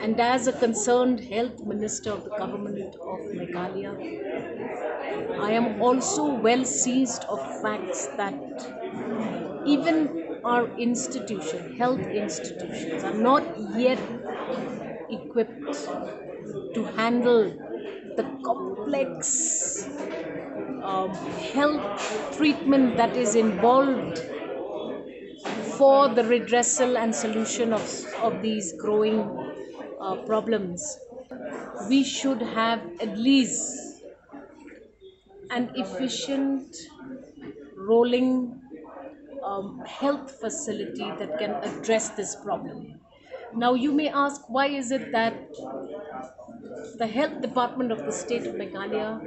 And as a concerned health minister of the government of Meghalaya, I am also well seized of facts that even our health institutions, are not yet equipped to handle the complex health treatment that is involved for the redressal and solution of these growing problems. We should have at least an efficient rolling health facility that can address this problem. Now, you may ask, why is it that the health department of the state of Meghalaya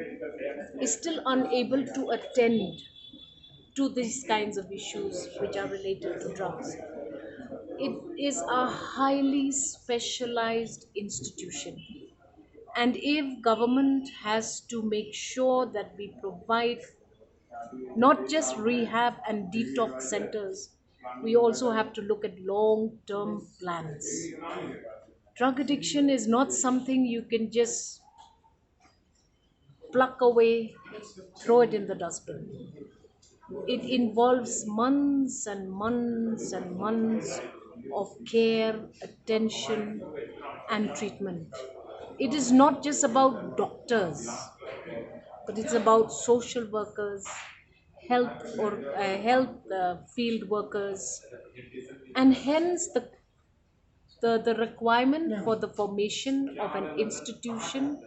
is still unable to attend to these kinds of issues which are related to drugs? It is a highly specialized institution, and if government has to make sure that we provide not just rehab and detox centers, we also have to look at long term plans. Drug addiction is not something you can just pluck away, throw it in the dustbin. It involves months and months and months of care, attention, and treatment. It is not just about doctors, but it's about social workers, health field workers, and hence the requirement for the formation of an institution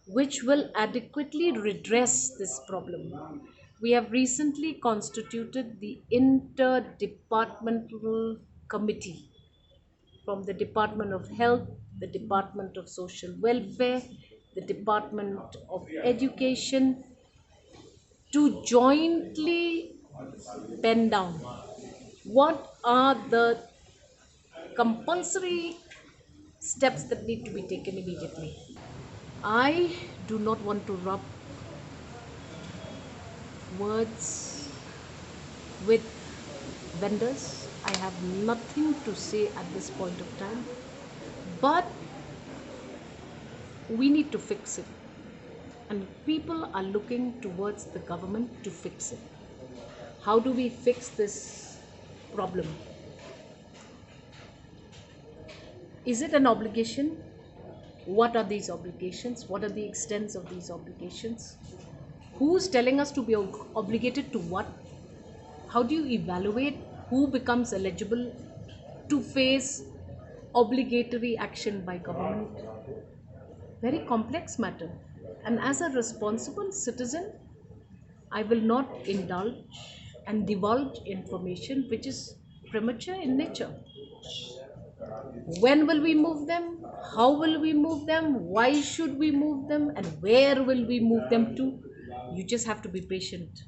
which will adequately redress this problem. We have recently constituted the interdepartmental committee from the Department of Health, the Department of Social Welfare, the Department of Education, to jointly pen down what are the compulsory steps that need to be taken immediately. I do not want to rub words with vendors. I have nothing to say at this point of time, but we need to fix it, and people are looking towards the government to fix it. How do we fix this problem? Is it an obligation? What are these obligations? What are the extents of these obligations? Who's telling us to be obligated to what? How do you evaluate who becomes eligible to face obligatory action by government? Very complex matter. And as a responsible citizen, I will not indulge and divulge information which is premature in nature. When will we move them? How will we move them? Why should we move them? And where will we move them to? You just have to be patient.